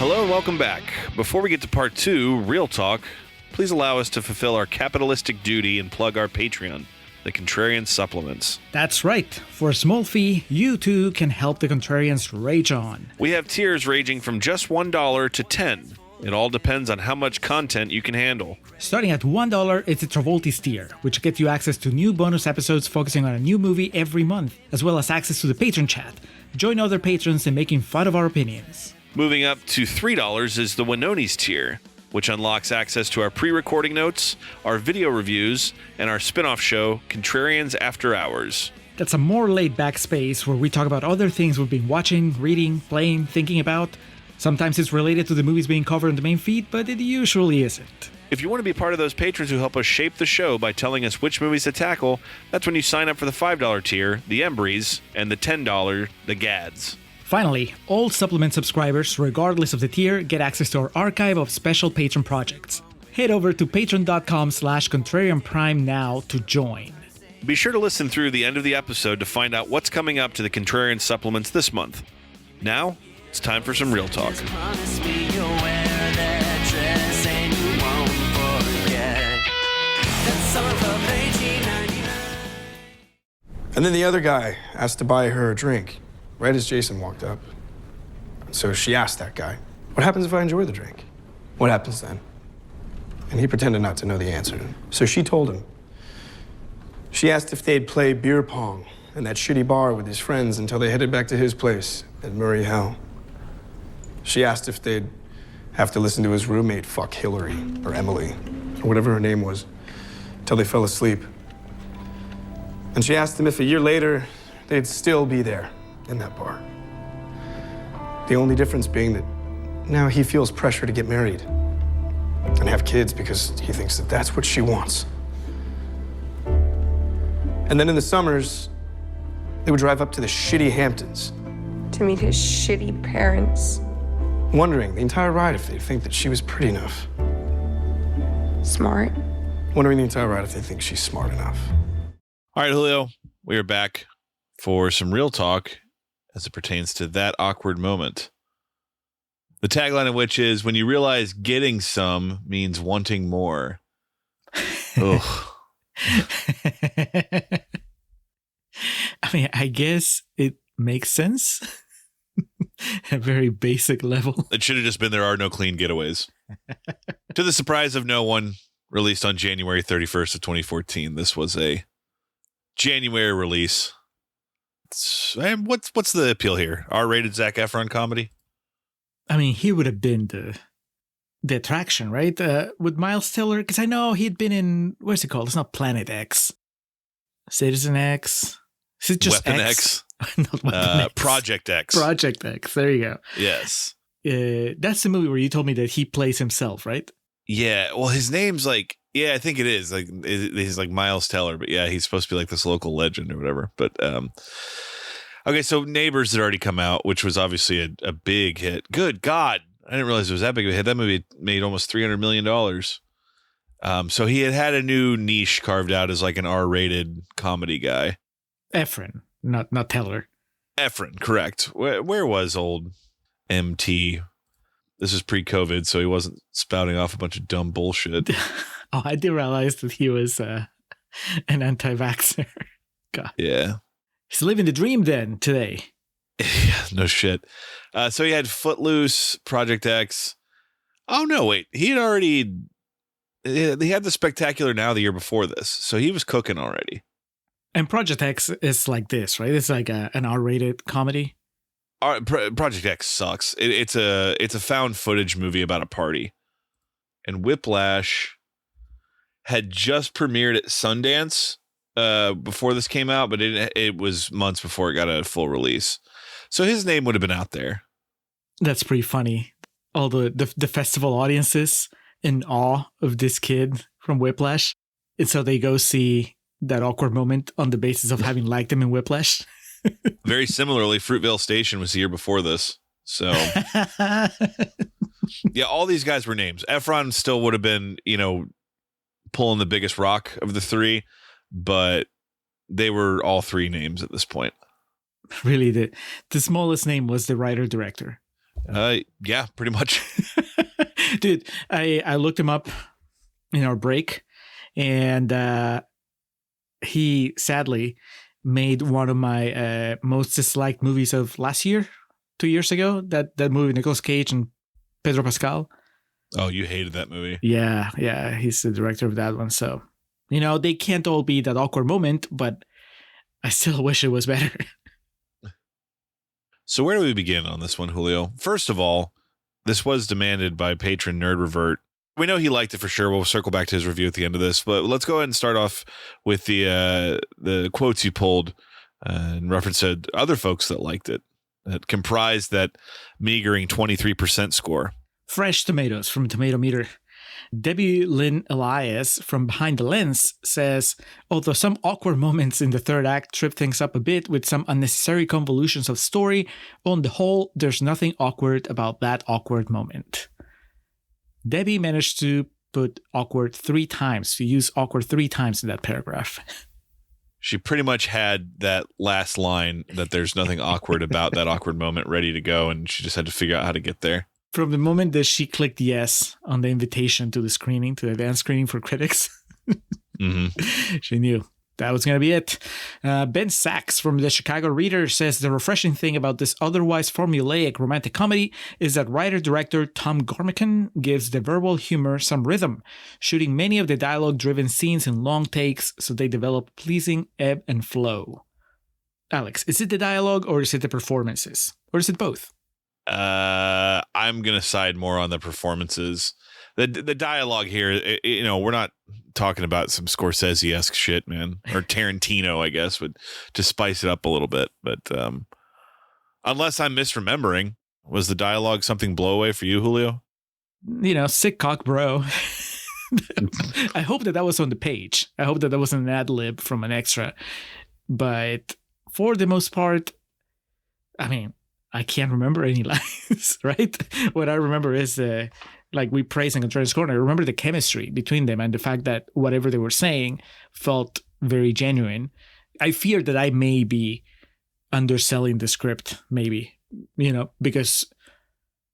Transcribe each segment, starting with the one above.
Hello and welcome back. Before we get to part 2, Real Talk, please allow us to fulfill our capitalistic duty and plug our Patreon, the Contrarian Supplements. That's right. For a small fee, you too can help the Contrarians rage on. We have tiers ranging from just $1 to $10. It all depends on how much content you can handle. Starting at $1, it's a Travoltis tier, which gets you access to new bonus episodes focusing on a new movie every month, as well as access to the patron chat. Join other patrons in making fun of our opinions. Moving up to $3 is the Winoni's tier, which unlocks access to our pre-recording notes, our video reviews, and our spin-off show, Contrarians After Hours. That's a more laid-back space where we talk about other things we've been watching, reading, playing, thinking about. Sometimes it's related to the movies being covered in the main feed, but it usually isn't. If you want to be part of those patrons who help us shape the show by telling us which movies to tackle, that's when you sign up for the $5 tier, the Embries, and the $10, the Gads. Finally, all supplement subscribers, regardless of the tier, get access to our archive of special patron projects. Head over to patreon.com/contrarianprime now to join. Be sure to listen through the end of the episode to find out what's coming up to the Contrarian Supplements this month. Now, it's time for some Real Talk. And then the other guy asked to buy her a drink, right as Jason walked up. So she asked that guy, "What happens if I enjoy the drink? What happens then?" And he pretended not to know the answer. So she told him. She asked if they'd play beer pong in that shitty bar with his friends until they headed back to his place at Murray Hill. She asked if they'd have to listen to his roommate fuck Hillary or Emily or whatever her name was till they fell asleep. And she asked him if a year later they'd still be there in that bar. The only difference being that now he feels pressure to get married and have kids because he thinks that that's what she wants. And then in the summers, they would drive up to the shitty Hamptons. To meet his shitty parents. Wondering the entire ride if they think that she was pretty enough. Smart. Wondering the entire ride if they think she's smart enough. All right, Julio, we are back for some Real Talk as it pertains to that awkward moment. The tagline of which is, when you realize getting some means wanting more. Ugh. I mean, I guess it makes sense. At a very basic level. It should have just been There Are No Clean Getaways. To the surprise of no one, released on January 31st of 2014. This was a January release. And what's the appeal here? R-rated Zac Efron comedy? I mean, he would have been the attraction, right? With Miles Teller, because I know he'd been in, what's it called? It's not Planet X. Citizen X. Is it just Weapon X? X? Not Weapon X. Project X. Project X. There you go. Yes. That's the movie where you told me that he plays himself, right? Yeah. Well, his name's like, yeah, I think it is. Like, he's like Miles Teller, but yeah, he's supposed to be like this local legend or whatever. But, okay, so Neighbors had already come out, which was obviously a big hit. Good God. I didn't realize it was that big of a hit. That movie made almost $300 million. So he had a new niche carved out as like an R-rated comedy guy. Efron, not Teller. Efron, correct. Where was old MT? This is pre-COVID, so he wasn't spouting off a bunch of dumb bullshit. Oh, I did realize that he was an anti-vaxxer. God. Yeah. He's living the dream then today. Yeah, no shit. So he had Footloose, Project X. Oh, no, wait. He had the Spectacular Now the year before this. So he was cooking already. And Project X is like this, right? It's like an R-rated comedy. Project X sucks. It's a found footage movie about a party. And Whiplash had just premiered at Sundance before this came out, but it was months before it got a full release. So his name would have been out there. That's pretty funny. All the festival audiences in awe of this kid from Whiplash. And so they go see that awkward moment on the basis of having liked him in Whiplash. Very similarly, Fruitvale Station was the year before this. So, yeah, all these guys were names. Efron still would have been, pulling the biggest rock of the three, but they were all three names at this point. Really, the smallest name was the writer-director. Yeah, pretty much. Dude, I looked him up in our break, and he sadly made one of my most disliked movies of last year, 2 years ago. That movie, Nicolas Cage and Pedro Pascal. Oh, you hated that movie. Yeah, he's the director of that one. So, they can't all be that awkward moment, but I still wish it was better. So where do we begin on this one, Julio? First of all, this was demanded by patron Nerd Revert. We know he liked it for sure. We'll circle back to his review at the end of this, but let's go ahead and start off with the quotes you pulled in reference to other folks that liked it, that comprised that meagering 23% score. Fresh tomatoes from Tomato Meter. Debbie Lynn Elias from Behind the Lens says, although some awkward moments in the third act trip things up a bit with some unnecessary convolutions of story, on the whole, there's nothing awkward about that awkward moment. Debbie managed to put awkward 3 times, to use awkward 3 times in that paragraph. She pretty much had that last line that there's nothing awkward about that awkward moment ready to go, and she just had to figure out how to get there. From the moment that she clicked yes on the invitation to the screening, to the advanced screening for critics, she knew that was going to be it. Ben Sachs from the Chicago Reader says the refreshing thing about this otherwise formulaic romantic comedy is that writer-director Tom Gormican gives the verbal humor some rhythm, shooting many of the dialogue-driven scenes in long takes so they develop pleasing ebb and flow. Alex, is it the dialogue or is it the performances? Or is it both? I'm gonna side more on the performances. The dialogue here, we're not talking about some Scorsese-esque shit, man, or Tarantino, I guess, would to spice it up a little bit. But unless I'm misremembering, was the dialogue something blow away for you, Julio? Sick cock, bro. I hope that was on the page. I hope that wasn't an ad lib from an extra. But for the most part, I mean, I can't remember any lines, right? What I remember is, like we praising Andreas Corner, I remember the chemistry between them and the fact that whatever they were saying felt very genuine. I fear that I may be underselling the script, maybe, because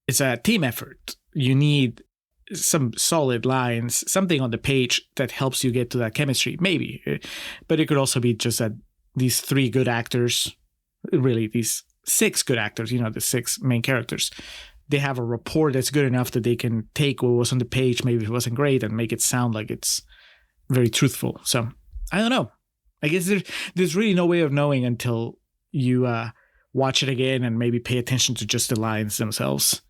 it's a team effort. You need some solid lines, something on the page that helps you get to that chemistry, maybe. But it could also be just that these 3 good actors, really these 6 good actors, the 6 main characters, they have a rapport that's good enough that they can take what was on the page, maybe if it wasn't great, and make it sound like it's very truthful. So I don't know. I guess there's really no way of knowing until you watch it again and maybe pay attention to just the lines themselves.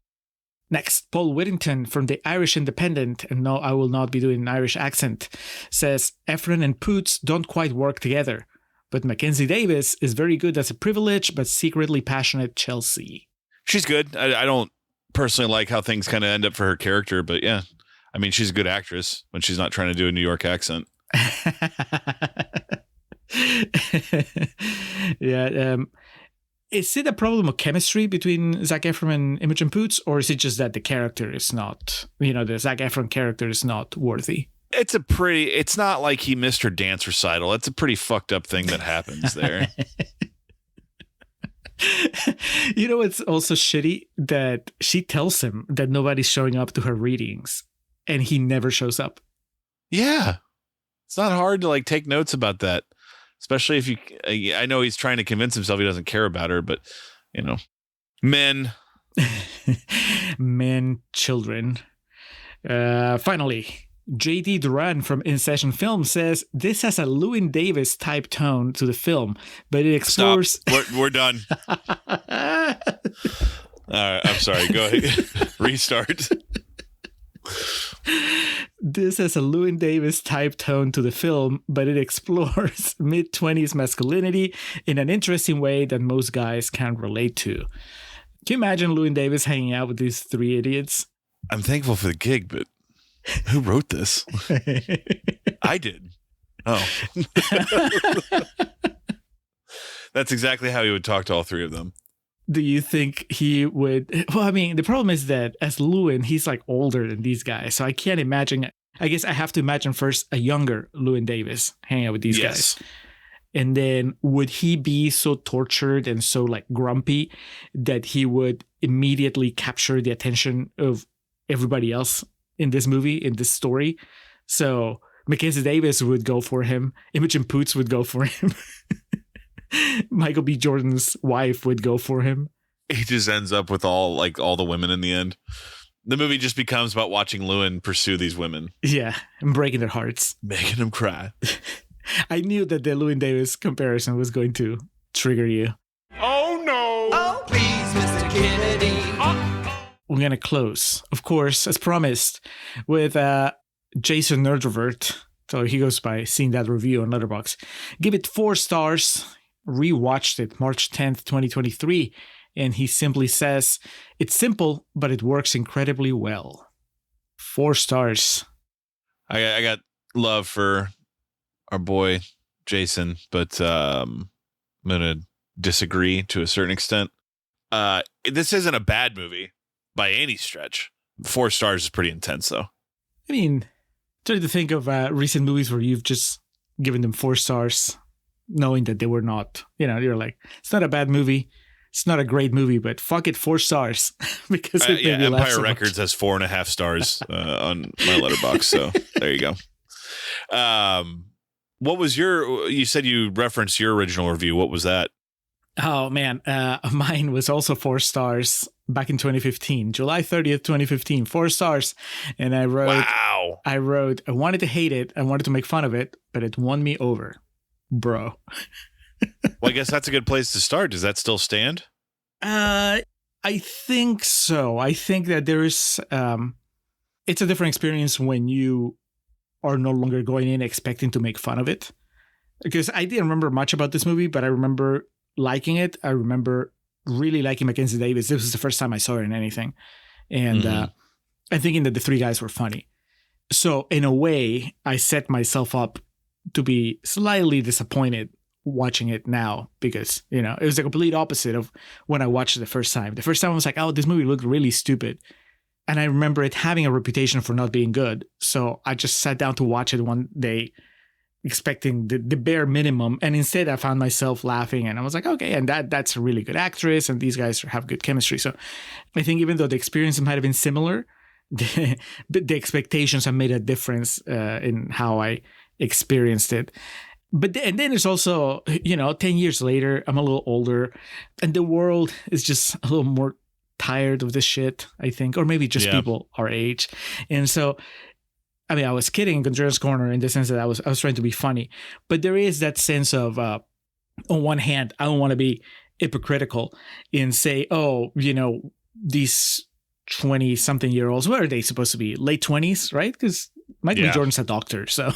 Next, Paul Whittington from the Irish Independent, and no, I will not be doing an Irish accent, says Efron and Poots don't quite work together. But Mackenzie Davis is very good as a privileged but secretly passionate Chelsea. She's good. I don't personally like how things kind of end up for her character, but yeah. I mean, she's a good actress when she's not trying to do a New York accent. Yeah. Is it a problem of chemistry between Zac Efron and Imogen Poots, or is it just that the character is not, the Zac Efron character is not worthy? It's not like he missed her dance recital. It's a pretty fucked up thing that happens there. It's also shitty that she tells him that nobody's showing up to her readings and he never shows up. Yeah. It's not hard to take notes about that, especially if I know he's trying to convince himself he doesn't care about her, but men, children. Finally, JD Duran from In Session Film says this has a Llewyn Davis type tone to the film, but it explores. Stop. We're done. All right, I'm sorry. Go ahead. Restart. This has a Llewyn Davis type tone to the film, but it explores mid-20s masculinity in an interesting way that most guys can't relate to. Can you imagine Llewyn Davis hanging out with these 3 idiots? I'm thankful for the gig, but who wrote this? I did. Oh. That's exactly how he would talk to all 3 of them. Do you think he would? Well, I mean, the problem is that as Llewyn, he's older than these guys. So I can't imagine. I guess I have to imagine first a younger Llewyn Davis hanging out with these guys. And then would he be so tortured and so like grumpy that he would immediately capture the attention of everybody else in this movie, in this story? So Mackenzie Davis would go for him. Imogen Poots would go for him. Michael B. Jordan's wife would go for him. He just ends up with all the women in the end. The movie just becomes about watching Lewin pursue these women. Yeah, and breaking their hearts. Making them cry. I knew that the Llewyn Davis comparison was going to trigger you. Oh, no. Oh, please, Mr. Kennedy. We're going to close, of course, as promised, with Jason Nerdrovert. So he goes by seeing that review on Letterboxd. Give it 4 stars. Rewatched it March 10th, 2023. And he simply says, it's simple, but it works incredibly well. 4 stars. I got love for our boy Jason, but I'm going to disagree to a certain extent. This isn't a bad movie by any stretch. 4 stars is pretty intense, though. I mean, try to think of recent movies where you've just given them 4 stars, knowing that they were not, you're like, it's not a bad movie. It's not a great movie, but fuck it, 4 stars. Because it made me laugh Empire so Records much. has 4.5 stars on my Letterboxd, so there you go. What was you said you referenced your original review. What was that? Oh, man. Mine was also 4 stars back in 2015, July 30th, 2015, 4 stars. And I wrote, wow. I wanted to hate it. I wanted to make fun of it, but it won me over, bro. Well, I guess that's a good place to start. Does that still stand? I think so. I think that there's, it's a different experience when you are no longer going in expecting to make fun of it. Because I didn't remember much about this movie, but I remember liking it. I remember really liking Mackenzie Davis. This was the first time I saw her in anything. And I'm thinking that the 3 guys were funny. So in a way, I set myself up to be slightly disappointed watching it now because, it was the complete opposite of when I watched it the first time. The first time I was like, oh, this movie looked really stupid. And I remember it having a reputation for not being good. So I just sat down to watch it one day expecting the bare minimum. And instead I found myself laughing and I was like, okay, and that's a really good actress and these guys have good chemistry. So I think even though the experience might have been similar, the expectations have made a difference in how I experienced it. But and then it's also, 10 years later, I'm a little older and the world is just a little more tired of this shit, I think, or maybe just people our age. And so, I mean, I was kidding in Contreras Corner in the sense that I was trying to be funny, but there is that sense of, on one hand, I don't want to be hypocritical and say, oh, these 20-something-year-olds, what are they supposed to be? Late 20s, right? Because Michael B. Jordan's a doctor, so...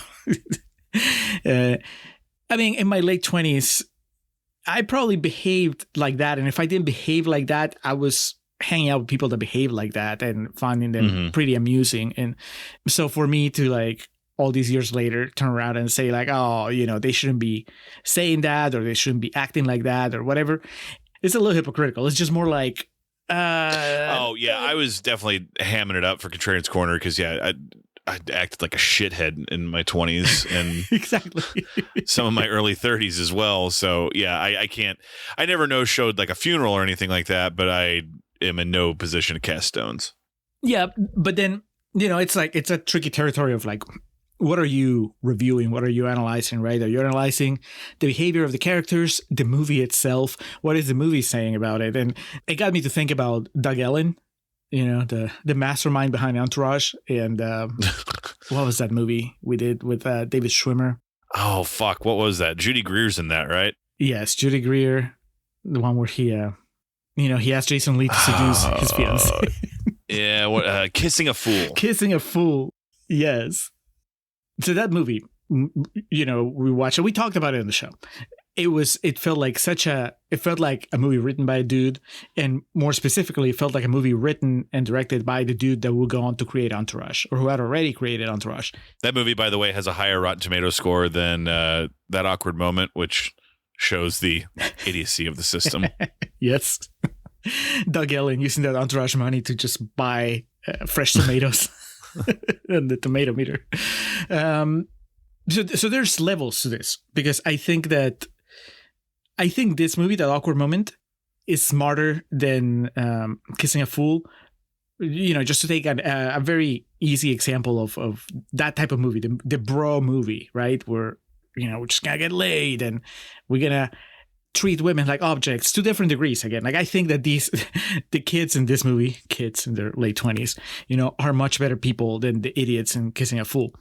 I mean, in my late 20s, I probably behaved like that. And if I didn't behave like that, I was hanging out with people that behave like that and finding them pretty amusing. And so for me to all these years later, turn around and say oh, they shouldn't be saying that or they shouldn't be acting like that or whatever, it's a little hypocritical. It's just more like, I was definitely hamming it up for Contrarian's Corner because I acted like a shithead in my 20s and exactly some of my early 30s as well. So I can't. I never showed like a funeral or anything like that, but I am in no position to cast stones. Yeah, but then it's a tricky territory of what are you reviewing? What are you analyzing? Right? Are you analyzing the behavior of the characters, the movie itself? What is the movie saying about it? And it got me to think about Doug Ellen. The mastermind behind Entourage. And what was that movie we did with David Schwimmer? Oh, fuck. What was that? Judy Greer's in that, right? Yes, Judy Greer. The one where he asked Jason Lee to seduce his fiancée. Yeah, what? Kissing a Fool. Kissing a Fool. Yes. So that movie, we watched it. We talked about it on the show. It felt like a movie written by a dude, and more specifically, it felt like a movie written and directed by the dude that will go on to create Entourage, or who had already created Entourage. That movie, by the way, has a higher Rotten Tomato score than That Awkward Moment, which shows the idiocy of the system. Yes. Doug Ellen using that Entourage money to just buy fresh tomatoes and the tomato meter. So there's levels to this, because I think this movie, that awkward moment, is smarter than Kissing a Fool. Just to take a very easy example of that type of movie, the bro movie, right? Where, we're just gonna get laid and we're gonna treat women like objects to different degrees. Again, like I think that the kids in this movie, kids in their late 20s, are much better people than the idiots in Kissing a Fool.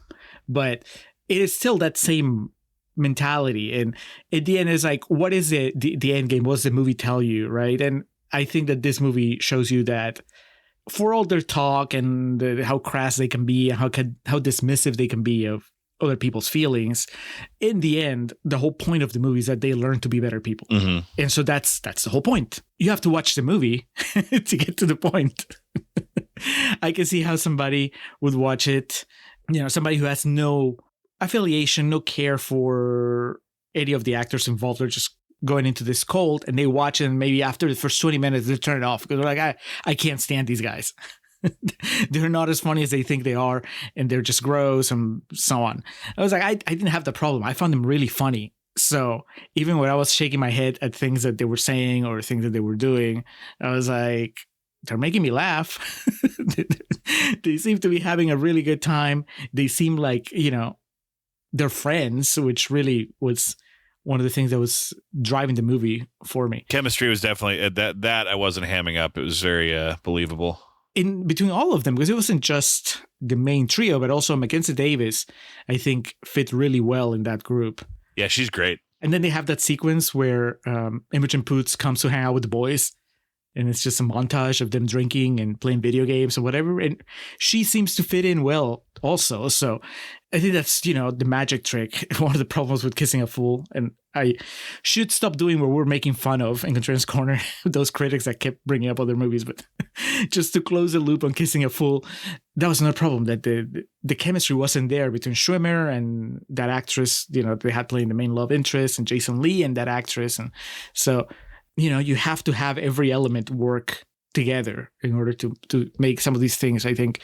But it is still that same mentality. And at the end, is like, what is the end game? What does the movie tell you, right? And I think that this movie shows you that for all their talk and how crass they can be, and how dismissive they can be of other people's feelings, in the end, the whole point of the movie is that they learn to be better people. Mm-hmm. And so that's the whole point. You have to watch the movie to get to the point. I can see how somebody would watch it, somebody who has no affiliation, no care for any of the actors involved. They're just going into this cold, and they watch it, and maybe after the first 20 minutes they turn it off because they're like, I can't stand these guys. They're not as funny as they think they are, and they're just gross and so on. I was like, I didn't have the problem. I found them really funny. So even when I was shaking my head at things that they were saying or things that they were doing, I was like, they're making me laugh. They seem to be having a really good time. They seem like, they're friends, which really was one of the things that was driving the movie for me. Chemistry was definitely that I wasn't hamming up. It was very believable. In between all of them, because it wasn't just the main trio, but also Mackenzie Davis, I think, fit really well in that group. Yeah, she's great. And then they have that sequence where Imogen Poots comes to hang out with the boys, and it's just a montage of them drinking and playing video games or whatever. And she seems to fit in well also. So I think that's, the magic trick. One of the problems with Kissing a Fool. And I should stop doing what we're making fun of in Contrarian's Corner, those critics that kept bringing up other movies. But just to close the loop on Kissing a Fool, that was another problem, that the chemistry wasn't there between Schwimmer and that actress, they had playing the main love interest, and Jason Lee and that actress. And so, you have to have every element work together in order to make some of these things, I think,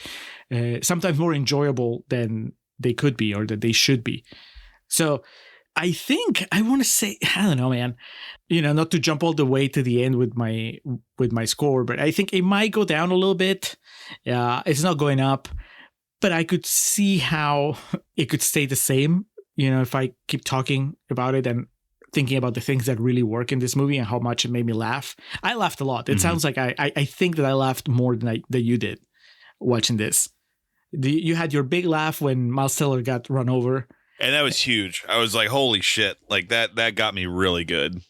sometimes more enjoyable than they could be or that they should be. So I think I want to say, I don't know, man, not to jump all the way to the end with my score, but I think it might go down a little bit. It's not going up, but I could see how it could stay the same, if I keep talking about it and thinking about the things that really work in this movie and how much it made me laugh. I laughed a lot. It sounds like I think that I laughed more than you did watching this. You had your big laugh when Miles Teller got run over. And that was huge. I was like, holy shit. Like that got me really good.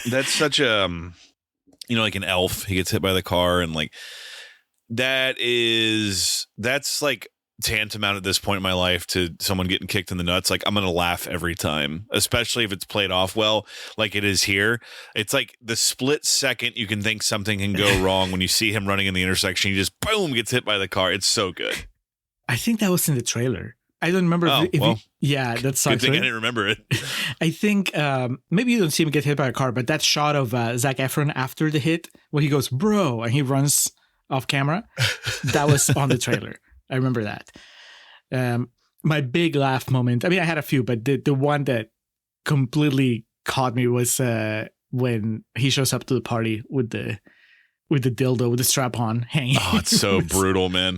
That's such a, like an elf. He gets hit by the car, and like, that's like tantamount at this point in my life to someone getting kicked in the nuts. Like, I'm going to laugh every time, especially if it's played off well, like it is here. It's like the split second you can think something can go wrong when you see him running in the intersection. He just boom gets hit by the car. It's so good. I think that was in the trailer. I don't remember. Yeah, that's good thing I didn't remember it. I think maybe you don't see him get hit by a car, but that shot of Zac Efron after the hit, where he goes, bro, and he runs off camera, that was on the trailer. I remember that. My big laugh moment, I mean, I had a few, but the one that completely caught me was when he shows up to the party with the dildo, with the strap on hanging. Oh, it's so brutal, man.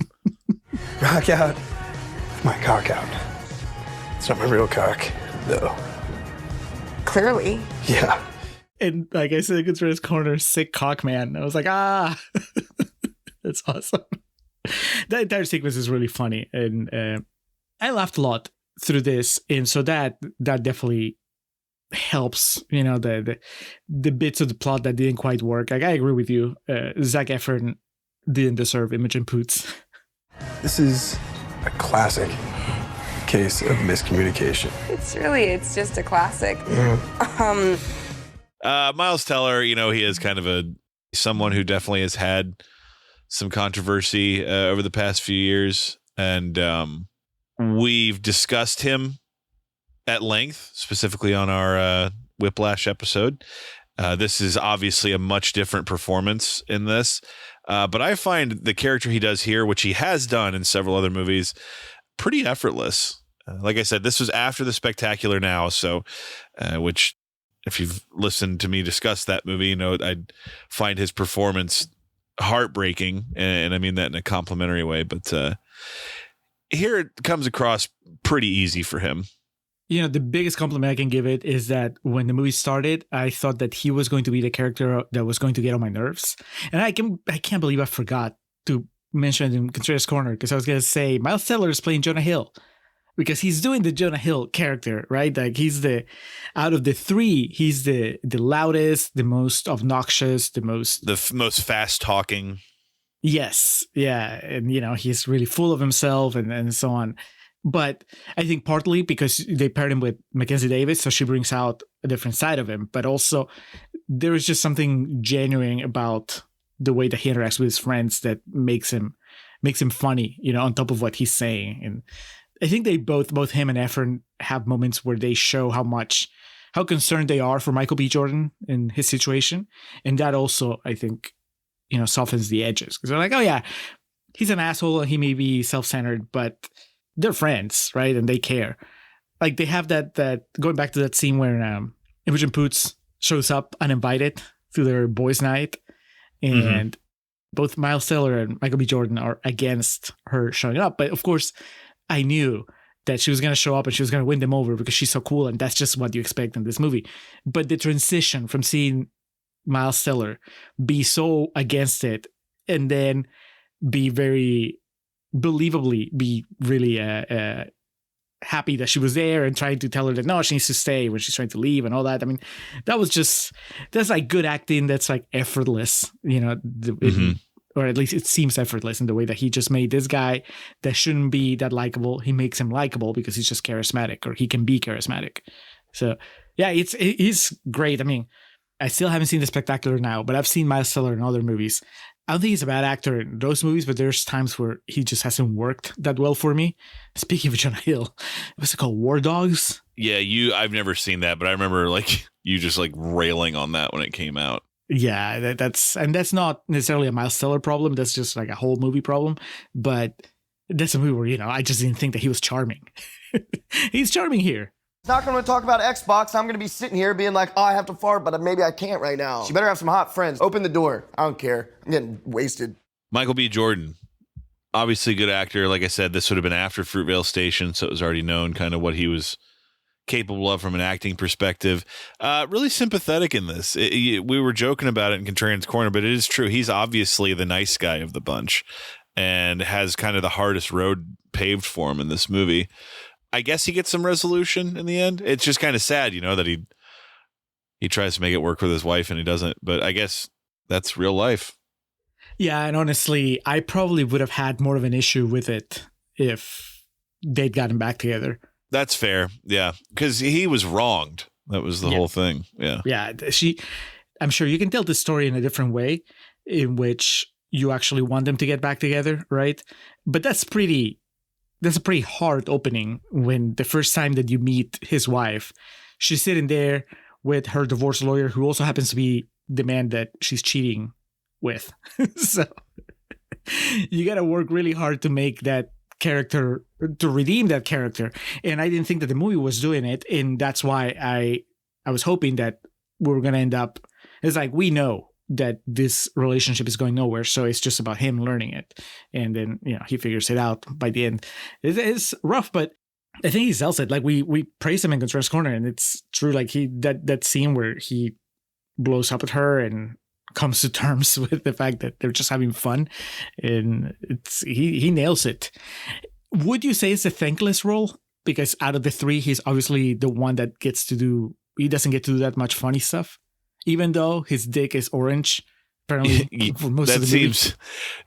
Rock out. My cock out. It's not my real cock, though. Clearly. Yeah. And like I said, Contrarian's Corner, sick cock man. I was like, that's awesome. That entire sequence is really funny, and I laughed a lot through this, and so that definitely helps. The bits of the plot that didn't quite work. Like, I agree with you. Zac Efron didn't deserve Imogen Poots. This is a classic case of miscommunication. It's just a classic. Miles Teller, he is kind of someone who definitely has had some controversy over the past few years, and we've discussed him at length, specifically on our Whiplash episode. This is obviously a much different performance in this, but I find the character he does here, which he has done in several other movies, pretty effortless. Like I said, this was after The Spectacular Now, so which, if you've listened to me discuss that movie, you know I'd find his performance heartbreaking, and I mean that in a complimentary way. But here it comes across pretty easy for him. You know, the biggest compliment I can give it is that when the movie started, I thought that he was going to be the character that was going to get on my nerves. And I can't believe I forgot to mention it in Contreras Corner, because I was going to say Miles Teller is playing Jonah Hill, because he's doing the Jonah Hill character, right? Like he's out of the three, he's the loudest, the most obnoxious, the most fast talking. Yes. Yeah. And, you know, he's really full of himself and so on. But I think partly because they paired him with Mackenzie Davis, so she brings out a different side of him. But also there is just something genuine about the way that he interacts with his friends that makes him funny, you know, on top of what he's saying. And I think they both him and Efren have moments where they show how concerned they are for Michael B. Jordan in his situation. And that also, I think, you know, softens the edges, because they're like, oh yeah, he's an asshole and he may be self-centered, but they're friends, right? And they care. Like they have that going back to that scene where Imogen Poots shows up uninvited to their boys' night, and both Miles Teller and Michael B. Jordan are against her showing up. But of course, I knew that she was going to show up and she was going to win them over because she's so cool, and that's just what you expect in this movie. But the transition from seeing Miles Teller be so against it and then be very believably be really happy that she was there and trying to tell her that no, she needs to stay when she's trying to leave and all that. I mean, that's like good acting. That's like effortless, you know, or at least it seems effortless in the way that he just made this guy that shouldn't be that likable. He makes him likable because he's just charismatic, or he can be charismatic. So yeah, he's great. I mean, I still haven't seen The Spectacular Now, but I've seen Miles Teller in other movies. I don't think he's a bad actor in those movies, but there's times where he just hasn't worked that well for me. Speaking of Jonah Hill, what's it called? War Dogs? Yeah, I've never seen that, but I remember like you just like railing on that when it came out. Yeah, that's not necessarily a Miles Teller problem. That's just like a whole movie problem. But that's a movie where, you know, I just didn't think that he was charming. He's charming here. It's not going to talk about Xbox. I'm going to be sitting here being like, oh, I have to fart, but maybe I can't right now. She better have some hot friends. Open the door. I don't care. I'm getting wasted. Michael B. Jordan, obviously a good actor. Like I said, this would have been after Fruitvale Station, so it was already known kind of what he was capable of from an acting perspective. Really sympathetic in this. We were joking about it in Contrarian's Corner, but it is true. He's obviously the nice guy of the bunch and has kind of the hardest road paved for him in this movie. I guess he gets some resolution in the end. It's just kind of sad, you know, that he tries to make it work with his wife and he doesn't. But I guess that's real life. Yeah, and honestly, I probably would have had more of an issue with it if they'd gotten back together. That's fair. Yeah, because he was wronged. That was the whole thing. Yeah. Yeah, I'm sure you can tell the story in a different way in which you actually want them to get back together, right? But that's a pretty hard opening when the first time that you meet his wife, she's sitting there with her divorce lawyer, who also happens to be the man that she's cheating with. So you got to work really hard to make that character, to redeem that character. And I didn't think that the movie was doing it. And that's why I was hoping that we were going to end up, it's like, we know that this relationship is going nowhere, so it's just about him learning it, and then, you know, he figures it out by the end. It's rough, but I think he sells it. Like we praise him in Contreras Corner, and it's true. Like that scene where he blows up at her and comes to terms with the fact that they're just having fun, and he nails it. Would you say it's a thankless role? Because out of the three, he's obviously the one that he doesn't get to do that much funny stuff. Even though his dick is orange, apparently for most of the seems.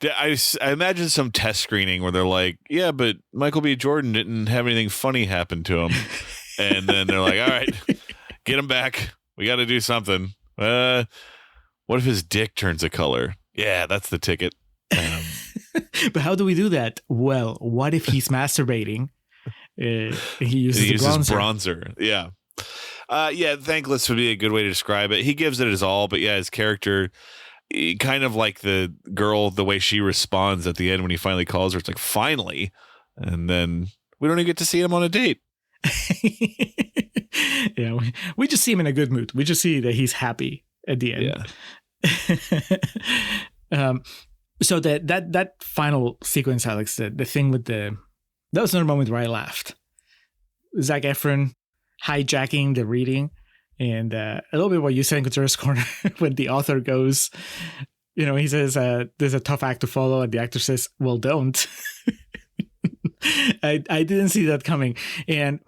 I imagine some test screening where they're like, "Yeah, but Michael B. Jordan didn't have anything funny happen to him," and then they're like, "All right, get him back. We got to do something. What if his dick turns a color? Yeah, that's the ticket." But how do we do that? Well, what if he's masturbating? He uses bronzer. Yeah. Yeah, thankless would be a good way to describe it. He gives it his all, but yeah, his character, kind of like the girl, the way she responds at the end when he finally calls her, it's like, finally. And then We don't even get to see him on a date. Yeah, we just see him in a good mood. We just see that he's happy at the end. Yeah. So that final sequence, Alex, the thing with that was another moment where I laughed. Zac Efron hijacking the reading, and a little bit what you said in Contreras Corner when the author goes, he says, there's a tough act to follow, and the actor says, well, don't. I didn't see that coming. And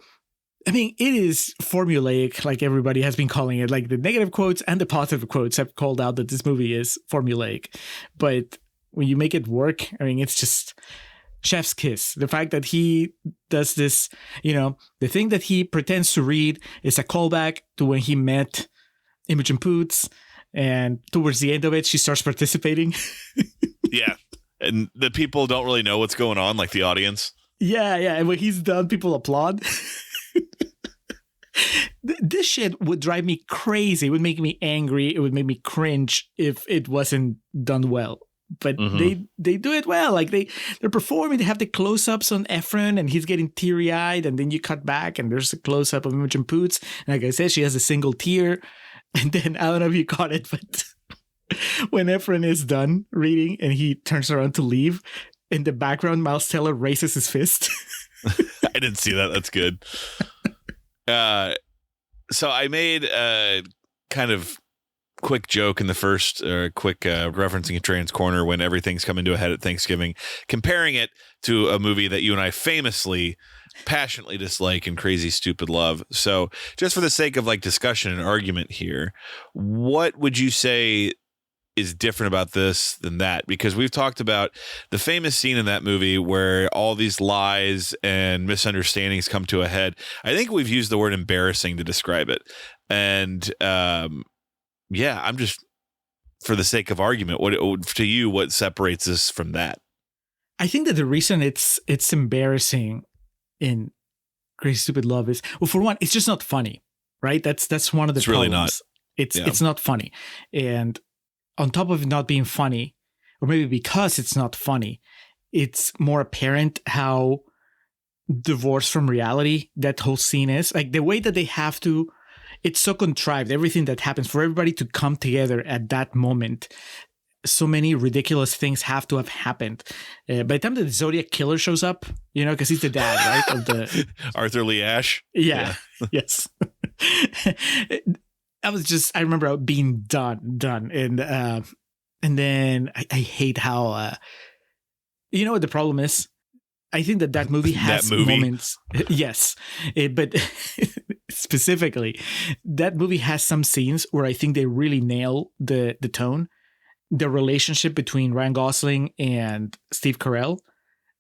I mean, it is formulaic, like everybody has been calling it. Like the negative quotes and the positive quotes have called out that this movie is formulaic. But when you make it work, I mean, it's just chef's kiss. The fact that he does this, the thing that he pretends to read is a callback to when he met Imogen Poots. And towards the end of it, she starts participating. Yeah. And the people don't really know what's going on, like the audience. Yeah. And when he's done, people applaud. This shit would drive me crazy. It would make me angry. It would make me cringe if it wasn't done well. But they do it well. Like they're performing. They have the close-ups on Efron, and he's getting teary-eyed. And then you cut back, and there's a close-up of Imogen Poots. And like I said, she has a single tear. And then I don't know if you caught it, but when Efron is done reading and he turns around to leave, in the background, Miles Teller raises his fist. I didn't see that. That's good. So I made a kind of quick joke in the first referencing a Trans Corner when everything's coming to a head at Thanksgiving, comparing it to a movie that you and I famously passionately dislike in Crazy Stupid Love. So just for the sake of like discussion and argument here, what would you say is different about this than that? Because we've talked about the famous scene in that movie where all these lies and misunderstandings come to a head. I think we've used the word embarrassing to describe it. And I'm just, for the sake of argument, what separates this from that? I think that the reason it's embarrassing in Crazy Stupid Love is, well, for one, it's just not funny, right? That's one of the problems. Really not. It's not funny. And on top of it not being funny, or maybe because it's not funny, it's more apparent how divorced from reality that whole scene is. Like the way that they have to, it's so contrived, everything that happens for everybody to come together at that moment. So many ridiculous things have to have happened. By the time the Zodiac Killer shows up, because he's the dad, right? Of the Arthur Lee Ashe. Yeah. Yes. I remember being done. And then I hate how, what the problem is? I think that movie has moments. Yes. But specifically, that movie has some scenes where I think they really nail the tone. The relationship between Ryan Gosling and Steve Carell,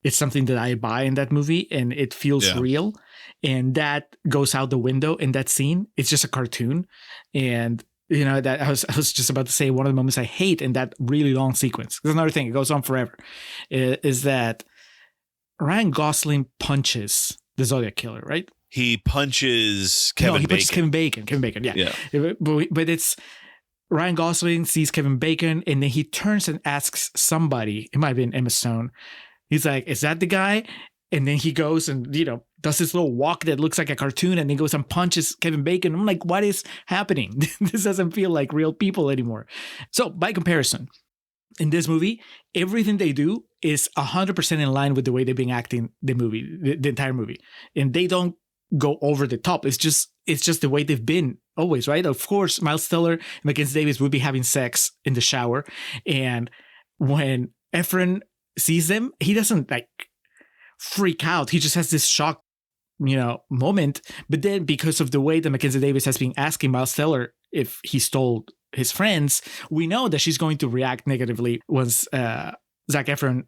it's something that I buy in that movie, and it feels real. And that goes out the window in that scene. It's just a cartoon. And, that I was just about to say one of the moments I hate in that really long sequence. There's another thing, it goes on forever, is that Ryan Gosling punches the Zodiac Killer, right? He punches Kevin Bacon. Punches Kevin Bacon, yeah. But it's Ryan Gosling sees Kevin Bacon, and then he turns and asks somebody, it might have been Emma Stone. He's like, is that the guy? And then he goes and, does this little walk that looks like a cartoon, and then goes and punches Kevin Bacon. I'm like, what is happening? This doesn't feel like real people anymore. So by comparison, in this movie, everything they do is 100% in line with the way they've been acting the movie, the entire movie. And they don't go over the top. It's just the way they've been always, right? Of course, Miles Teller and Mackenzie Davis would be having sex in the shower. And when Efron sees them, he doesn't like freak out. He just has this shock, moment. But then because of the way that Mackenzie Davis has been asking Miles Teller if he stole his friends, we know that she's going to react negatively once Zac Efron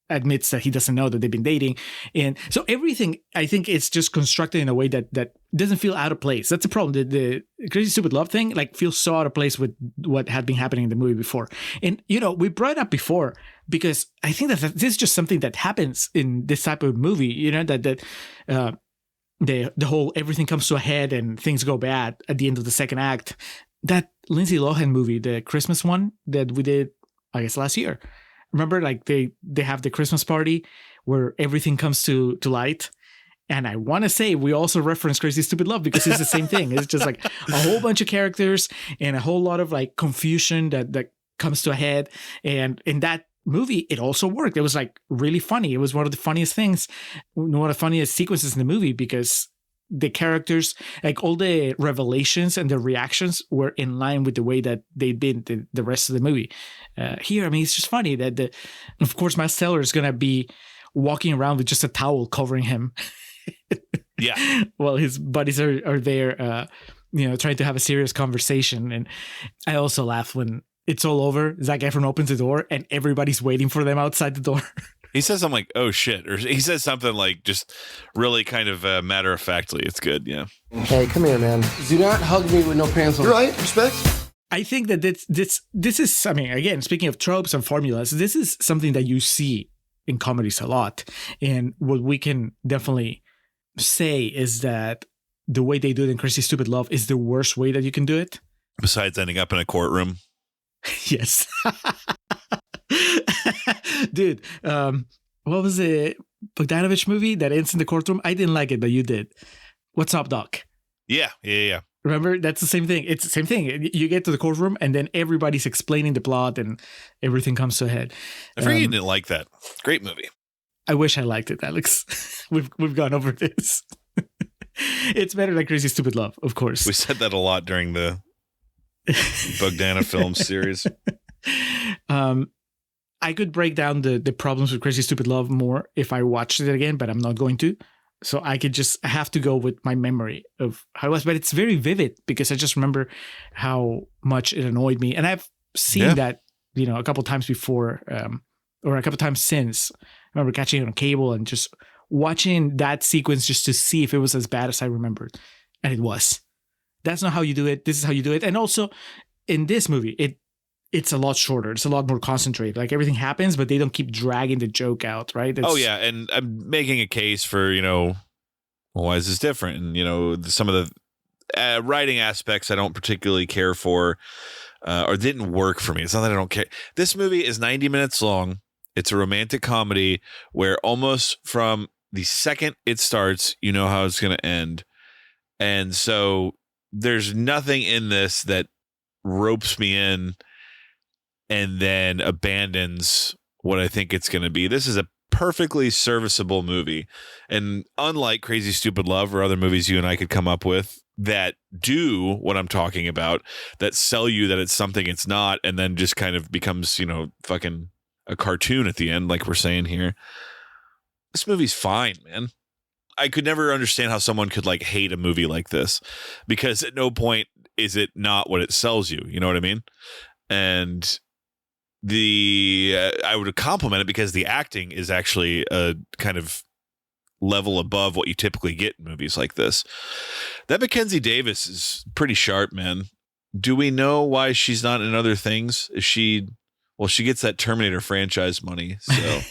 admits that he doesn't know that they've been dating. And so everything, I think, it's just constructed in a way that doesn't feel out of place. That's the problem. The Crazy Stupid Love thing feels so out of place with what had been happening in the movie before. And, we brought it up before because I think that this is just something that happens in this type of movie, that the whole everything comes to a head and things go bad at the end of the second act. That Lindsay Lohan movie, the Christmas one that we did, I guess, last year. Remember, like they have the Christmas party where everything comes to light, And I want to say we also reference Crazy Stupid Love because it's the same thing. It's just like a whole bunch of characters and a whole lot of like confusion that comes to a head. And in that movie, it also worked. It was like really funny. It was one of the funniest things, one of the funniest sequences in the movie because the characters, like all the revelations and the reactions were in line with the way that they'd been the rest of the movie. Here, I mean, it's just funny that of course, Miles Teller is going to be walking around with just a towel covering him. Yeah. While his buddies are there, trying to have a serious conversation. And I also laugh when it's all over. Zac Efron opens the door and everybody's waiting for them outside the door. He says something like, "Oh shit," or he says something like just really kind of matter of factly. It's good, yeah. Hey, come here, man. Do not hug me with no pants on. You're right. Respect. I think that this is, I mean, again, speaking of tropes and formulas, this is something that you see in comedies a lot. And what we can definitely say is that the way they do it in Crazy Stupid Love is the worst way that you can do it. Besides ending up in a courtroom. Yes. Dude, what was the Bogdanovich movie that ends in the courtroom? I didn't like it, but you did. What's Up, Doc? Yeah. Remember, that's the same thing. It's the same thing. You get to the courtroom and then everybody's explaining the plot and everything comes to a head. I forget you didn't like that. Great movie. I wish I liked it, Alex. We've gone over this. It's better than Crazy Stupid Love, of course. We said that a lot during the Bogdanov film series. I could break down the problems with Crazy Stupid Love more if I watched it again, but I'm not going to. So I have to go with my memory of how it was. But it's very vivid because I just remember how much it annoyed me. And I've seen that, a couple times before or a couple times since. I remember catching it on cable and just watching that sequence just to see if it was as bad as I remembered. And it was. That's not how you do it. This is how you do it. And also in this movie, it's a lot shorter. It's a lot more concentrated. Like everything happens, but they don't keep dragging the joke out, right? And I'm making a case for, why is this different? And, some of the writing aspects I don't particularly care for or didn't work for me. It's not that I don't care. This movie is 90 minutes long. It's a romantic comedy where almost from the second it starts, you know how it's going to end. And so there's nothing in this that ropes me in and then abandons what I think it's going to be. This is a perfectly serviceable movie. And unlike Crazy Stupid Love or other movies you and I could come up with that do what I'm talking about, that sell you that it's something it's not, and then just kind of becomes, fucking a cartoon at the end, like we're saying here. This movie's fine, man. I could never understand how someone could like hate a movie like this because at no point is it not what it sells you. You know what I mean? And I would compliment it because the acting is actually a kind of level above what you typically get in movies like this. That Mackenzie Davis is pretty sharp, man. Do we know why she's not in other things? She gets that Terminator franchise money, so.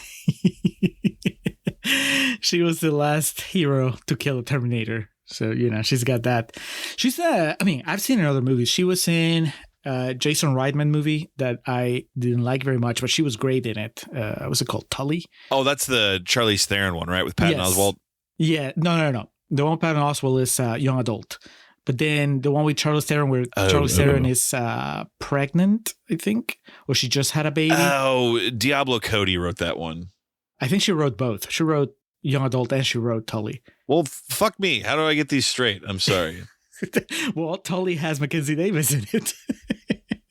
She was the last hero to kill a Terminator. So, she's got that. She's I've seen her in other movies. She was in Jason Reitman movie that I didn't like very much, but she was great in it. What's it called? Tully? Oh, that's the Charlize Theron one, right? With Patton Oswalt? Yeah. No. The one with Patton Oswalt is Young Adult. But then the one with Charlize Theron where Charlize Theron is pregnant, I think. Or she just had a baby. Oh, Diablo Cody wrote that one. I think she wrote both. She wrote Young Adult and she wrote Tully. Well, fuck me. How do I get these straight? I'm sorry. Well, Tully has Mackenzie Davis in it.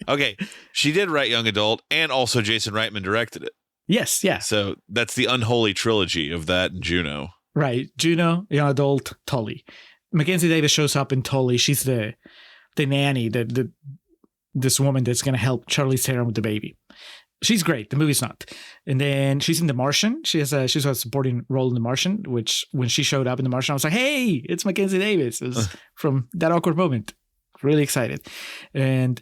Okay. She did write Young Adult and also Jason Reitman directed it. Yes, yeah. So that's the unholy trilogy of that and Juno. Right. Juno, Young Adult, Tully. Mackenzie Davis shows up in Tully. She's the nanny, this woman that's going to help Charlize Theron with the baby. She's great. The movie's not. And then she's in The Martian. She's a supporting role in The Martian, which when she showed up in The Martian, I was like, hey, it's Mackenzie Davis. It was from that awkward moment. Really excited. And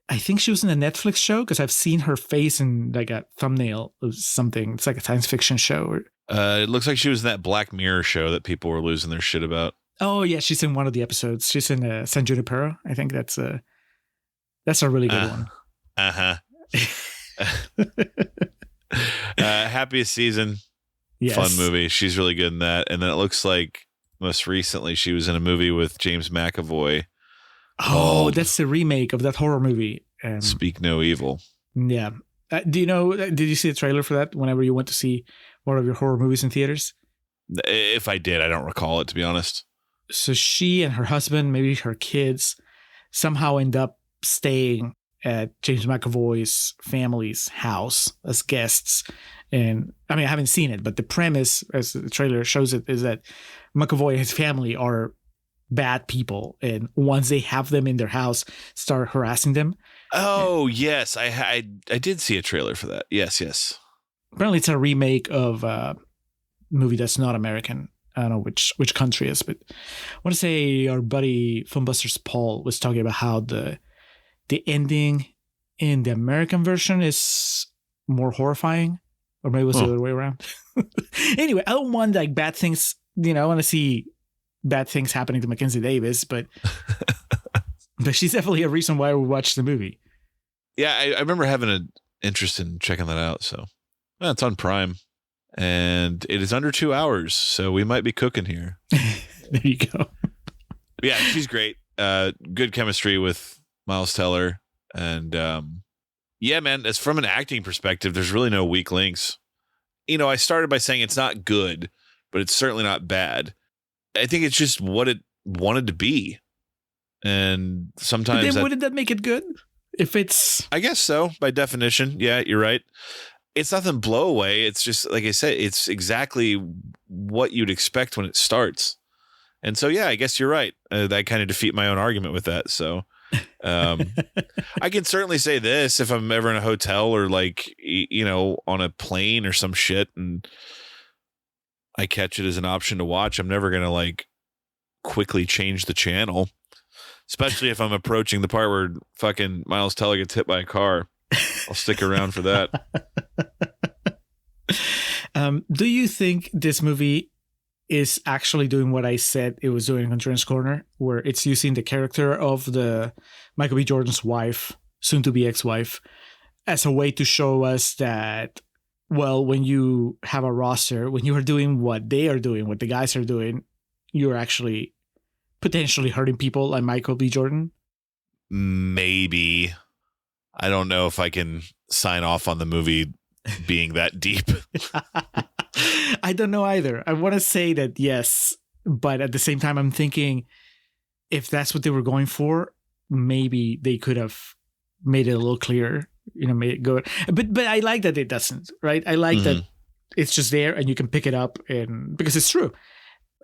I think she was in a Netflix show because I've seen her face in like a thumbnail of something. It's like a science fiction show. It looks like she was in that Black Mirror show that people were losing their shit about. Oh, yeah. She's in one of the episodes. She's in San Junipero. I think that's a really good one. Uh-huh. Happiest season. Yes. Fun movie. She's really good in that. And then it looks like most recently she was in a movie with James McAvoy. Oh, that's the remake of that horror movie. Speak No Evil. Yeah. Do you know, did you see the trailer for that whenever you went to see one of your horror movies in theaters? If I did, I don't recall it, to be honest. So she and her husband, maybe her kids, somehow end up staying at James McAvoy's family's house as guests. And I mean, I haven't seen it, but the premise, as the trailer shows it, is that McAvoy and his family are bad people. And once they have them in their house, start harassing them. Oh, yes. I did see a trailer for that. Yes. Apparently it's a remake of a movie that's not American. I don't know which country it is, but I want to say our buddy Filmbusters Paul was talking about how the ending in the American version is more horrifying, or maybe it was the other way around. Anyway, I don't want like bad things. I want to see bad things happening to Mackenzie Davis, but but she's definitely a reason why we watched the movie. Yeah, I remember having an interest in checking that out. So it's on Prime. And it is under 2 hours, so we might be cooking here. There you go. Yeah, she's great. Good chemistry with Miles Teller. And yeah, man, as from an acting perspective, there's really no weak links. I started by saying it's not good, but it's certainly not bad. I think it's just what it wanted to be. And sometimes... But then wouldn't that make it good? If it's... I guess so, by definition. Yeah, you're right. It's nothing blow away. It's just, like I said, it's exactly what you'd expect when it starts. And so, yeah, I guess you're right. That kind of defeat my own argument with that. So I can certainly say this if I'm ever in a hotel or like, on a plane or some shit and I catch it as an option to watch, I'm never going to like quickly change the channel, especially if I'm approaching the part where fucking Miles Teller gets hit by a car. I'll stick around for that. Do you think this movie is actually doing what I said it was doing on Trent's Corner, where it's using the character of the Michael B. Jordan's wife, soon to be ex-wife, as a way to show us that, well, when you have a roster, when you are doing what they are doing, what the guys are doing, you're actually potentially hurting people like Michael B. Jordan? Maybe. I don't know if I can sign off on the movie being that deep. I don't know either. I want to say that yes, but at the same time, I'm thinking if that's what they were going for, maybe they could have made it a little clearer, made it go. But I like that it doesn't, right? I like that it's just there and you can pick it up, and because it's true.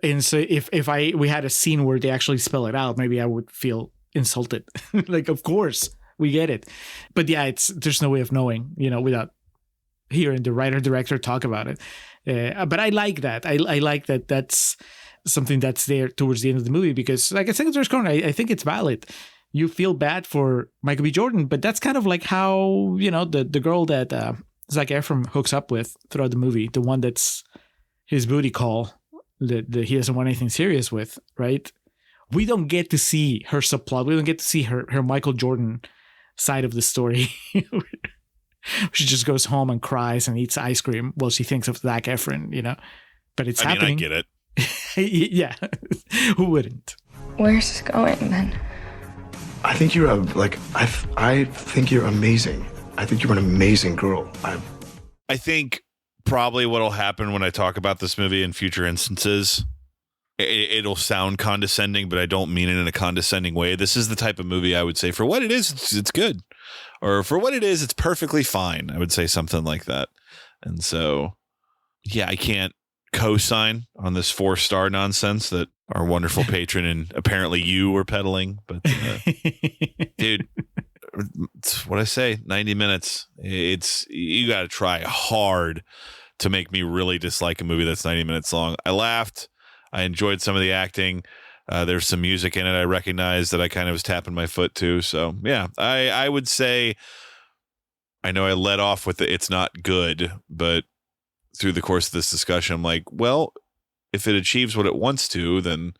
And so if we had a scene where they actually spell it out, maybe I would feel insulted. Like, of course. We get it. But yeah, there's no way of knowing, without hearing the writer-director talk about it. But I like that. I like that that's something that's there towards the end of the movie because, like I said, I think it's valid. You feel bad for Michael B. Jordan, but that's kind of like how, the girl that Zac Efron hooks up with throughout the movie, the one that's his booty call that he doesn't want anything serious with, right? We don't get to see her subplot. We don't get to see her Michael Jordan side of the story. She just goes home and cries and eats ice cream while she thinks of Zac Efron, but it's happening. I get it. Yeah. Who wouldn't? Where's this going then? I think you're I think you're amazing. I think you're an amazing girl. I think probably what'll happen when I talk about this movie in future instances, it'll sound condescending, but I don't mean it in a condescending way. This is the type of movie I would say for what it is, it's good. Or for what it is, it's perfectly fine. I would say something like that. And so, yeah, I can't co-sign on this 4-star nonsense that our wonderful patron and apparently you were peddling. But dude, it's what I say, 90 minutes. You got to try hard to make me really dislike a movie that's 90 minutes long. I laughed. I enjoyed some of the acting. There's some music in it I recognize that I kind of was tapping my foot to. So, yeah, I would say, I know I led off with it's not good, but through the course of this discussion, I'm like, well, if it achieves what it wants to, then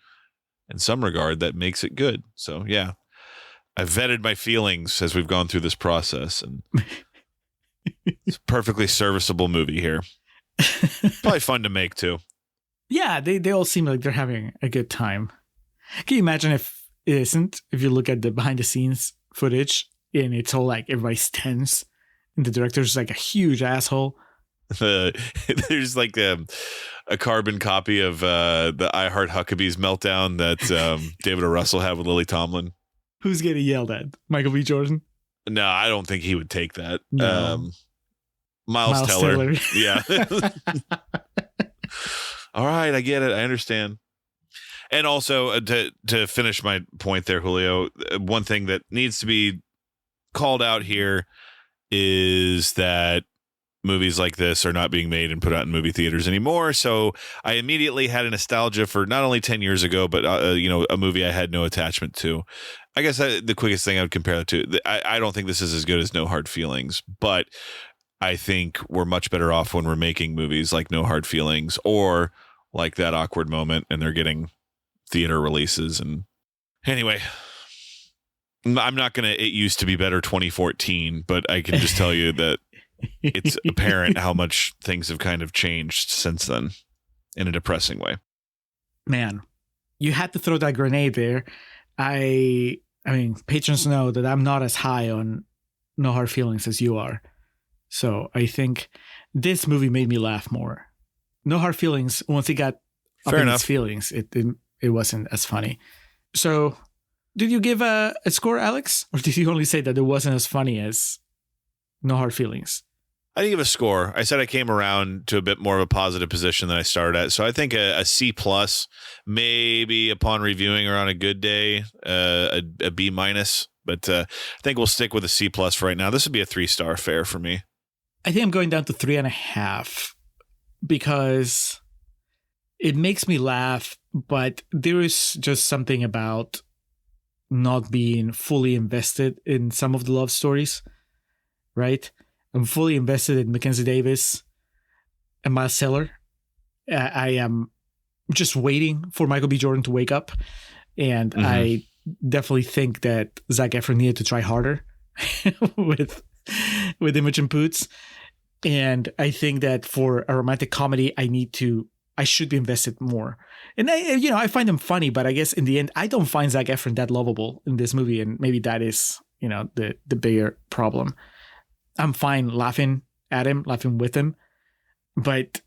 in some regard, that makes it good. So, yeah, I've vetted my feelings as we've gone through this process, and it's a perfectly serviceable movie here. Probably fun to make too. Yeah, they all seem like they're having a good time. Can you imagine if it isn't? If you look at the behind the scenes footage and it's all like everybody's tense and the director's like a huge asshole. There's like a carbon copy of the I Heart Huckabees meltdown that David O. Russell had with Lily Tomlin. Who's getting yelled at? Michael B. Jordan? No, I don't think he would take that. No. Miles Teller. Yeah. All right, I get it. I understand. And also to finish my point there, Julio, one thing that needs to be called out here is that movies like this are not being made and put out in movie theaters anymore. So I immediately had a nostalgia for not only 10 years ago, but a movie I had no attachment to. I guess the quickest thing I would compare it to, I don't think this is as good as No Hard Feelings, but I think we're much better off when we're making movies like No Hard Feelings or like That Awkward Moment, and they're getting theater releases. And anyway, I'm not going to, it used to be better 2014, but I can just tell you that it's apparent how much things have kind of changed since then in a depressing way. Man, you had to throw that grenade there. I mean, patrons know that I'm not as high on No Hard Feelings as you are. So I think this movie made me laugh more. No Hard Feelings, once it got up in its feelings, it wasn't as funny. So did you give a score, Alex? Or did you only say that it wasn't as funny as No Hard Feelings? I didn't give a score. I said I came around to a bit more of a positive position than I started at. So I think a C plus, maybe upon reviewing or on a good day, a B minus. But I think we'll stick with a C plus for right now. This would be a 3-star fare for me. I think I'm going down to 3.5 because it makes me laugh, but there is just something about not being fully invested in some of the love stories, right? I'm fully invested in Mackenzie Davis and Miles Teller. I am just waiting for Michael B. Jordan to wake up. And I definitely think that Zac Efron needed to try harder with Imogen Poots. And I think that for a romantic comedy, I should be invested more. And I find him funny, but I guess in the end, I don't find Zac Efron that lovable in this movie. And maybe that is, the bigger problem. I'm fine laughing at him, laughing with him. But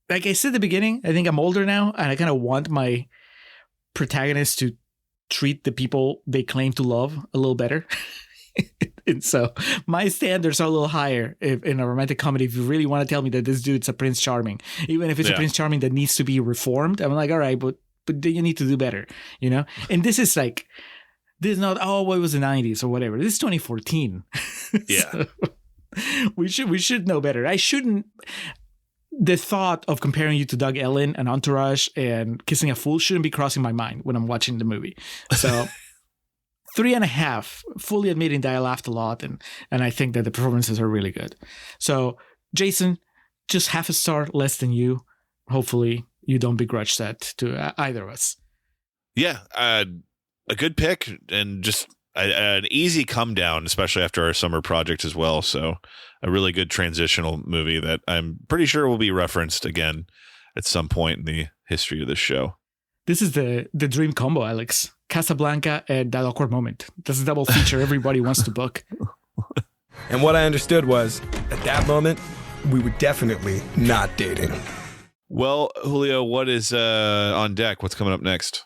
like I said at the beginning, I think I'm older now and I kind of want my protagonists to treat the people they claim to love a little better. And so my standards are a little higher in a romantic comedy. If you really want to tell me that this dude's a Prince Charming, even if it's a Prince Charming that needs to be reformed, I'm like, all right, but you need to do better, And this is like, this is not, what was the 90s or whatever. This is 2014. Yeah. So we should know better. The thought of comparing you to Doug Ellen and Entourage and Kissing a Fool shouldn't be crossing my mind when I'm watching the movie. So 3.5, fully admitting that I laughed a lot and I think that the performances are really good. So Jason, just half a star less than you. Hopefully you don't begrudge that to either of us. Yeah. A good pick and just an easy come down, especially after our summer project as well. So a really good transitional movie that I'm pretty sure will be referenced again at some point in the history of this show. This is the dream combo, Alex. Casablanca and That Awkward Moment. That's a double feature everybody wants to book. And what I understood was, at that moment, we were definitely not dating. Well, Julio, what is on deck? What's coming up next?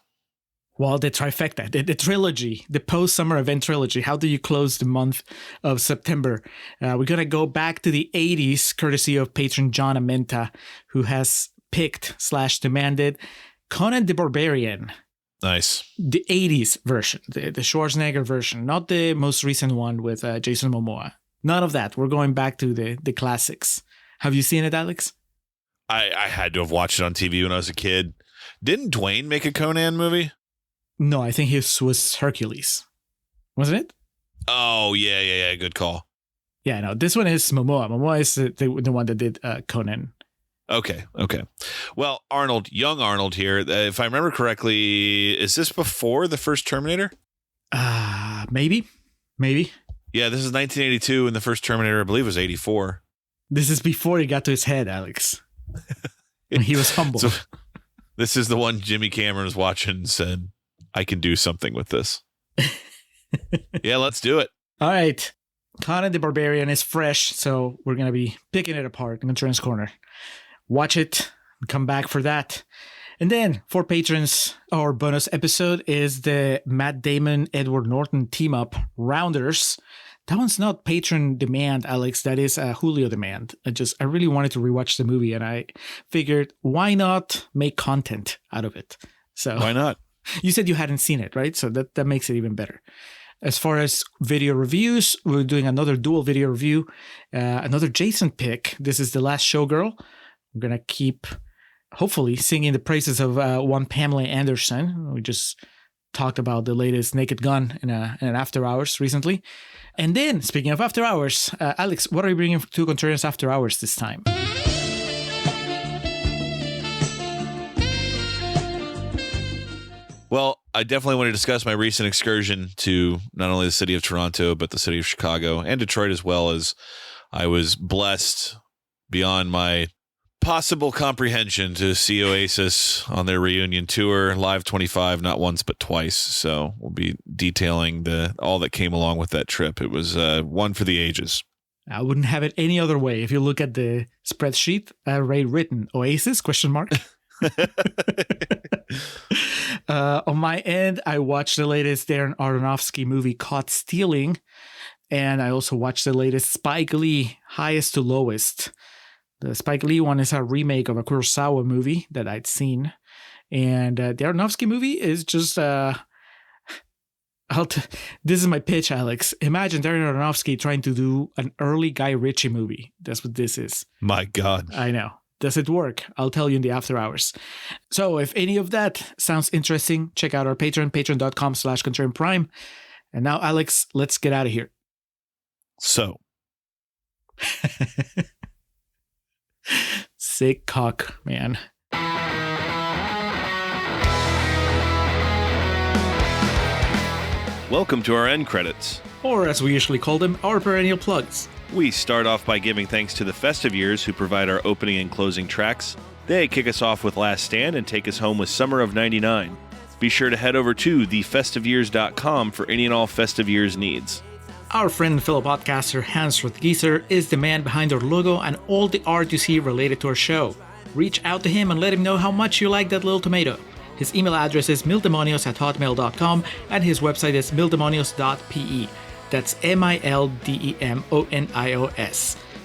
Well, the trifecta, the trilogy, the post-summer event trilogy. How do you close the month of September? We're going to go back to the 80s, courtesy of patron John Amenta, who has picked/demanded Conan the Barbarian. Nice. The 80s version, the Schwarzenegger version, not the most recent one with Jason Momoa. None of that. We're going back to the classics. Have you seen it, Alex? I had to have watched it on TV when I was a kid. Didn't Dwayne make a Conan movie? No, I think his was Hercules. Wasn't it? Oh, yeah. Good call. Yeah, no, this one is Momoa. Momoa is the one that did Conan. Okay. Well, young Arnold here. If I remember correctly, is this before the first Terminator? Maybe. Yeah, this is 1982, and the first Terminator, I believe, was 84. This is before he got to his head, Alex. When he was humble. So, this is the one Jimmy Cameron was watching and said, I can do something with this. Yeah, let's do it. All right. Conan the Barbarian is fresh, so we're going to be picking it apart in Concerns Corner. Watch it, come back for that. And then for patrons, our bonus episode is the Matt Damon, Edward Norton team up, Rounders. That one's not patron demand, Alex. That is a Julio demand. I really wanted to rewatch the movie, and I figured, why not make content out of it? So why not? You said you hadn't seen it, right? So that makes it even better. As far as video reviews, we're doing another dual video review, another Jason pick. This is The Last Showgirl. I'm going to keep, hopefully, singing the praises of one Pamela Anderson. We just talked about the latest Naked Gun in an After Hours recently. And then, speaking of After Hours, Alex, what are you bringing to Contrarians After Hours this time? Well, I definitely want to discuss my recent excursion to not only the city of Toronto, but the city of Chicago and Detroit as well, as I was blessed beyond my possible comprehension to see Oasis on their reunion tour, Live 25, not once but twice. So we'll be detailing all that came along with that trip. It was one for the ages. I wouldn't have it any other way. If you look at the spreadsheet, I already written Oasis, ? On my end, I watched the latest Darren Aronofsky movie, Caught Stealing, and I also watched the latest Spike Lee, Highest to Lowest. The Spike Lee one is a remake of a Kurosawa movie that I'd seen, and the Aronofsky movie is just this is my pitch, Alex. Imagine Darren Aronofsky trying to do an early Guy Ritchie movie. That's what this is. My God. I know. Does it work? I'll tell you in the after hours. So if any of that sounds interesting, check out our Patreon, patreon.com/contrarianprime. And now, Alex, let's get out of here. So. Sick cock, man. Welcome to our end credits. Or as we usually call them, our perennial plugs. We start off by giving thanks to the Festive Years who provide our opening and closing tracks. They kick us off with Last Stand and take us home with Summer of 99. Be sure to head over to thefestiveyears.com for any and all Festive Years needs. Our friend and fellow podcaster Hans Rothgieser is the man behind our logo and all the art you see related to our show. Reach out to him and let him know how much you like that little tomato. His email address is mildemonios@hotmail.com and his website is mildemonios.pe. That's MILDEMONIOS.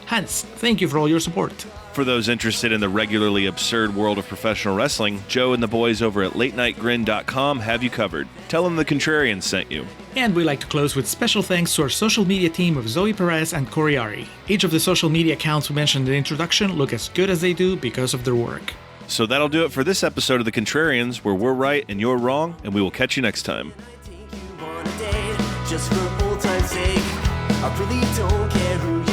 Hans, thank you for all your support. For those interested in the regularly absurd world of professional wrestling, Joe and the boys over at latenightgrin.com have you covered. Tell them the Contrarians sent you. And we like to close with special thanks to our social media team of Zoe Perez and Corey Ari. Each of the social media accounts we mentioned in the introduction look as good as they do because of their work. So that'll do it for this episode of The Contrarians, where we're right and you're wrong, and we will catch you next time. Just for old time's sake, I really don't care who you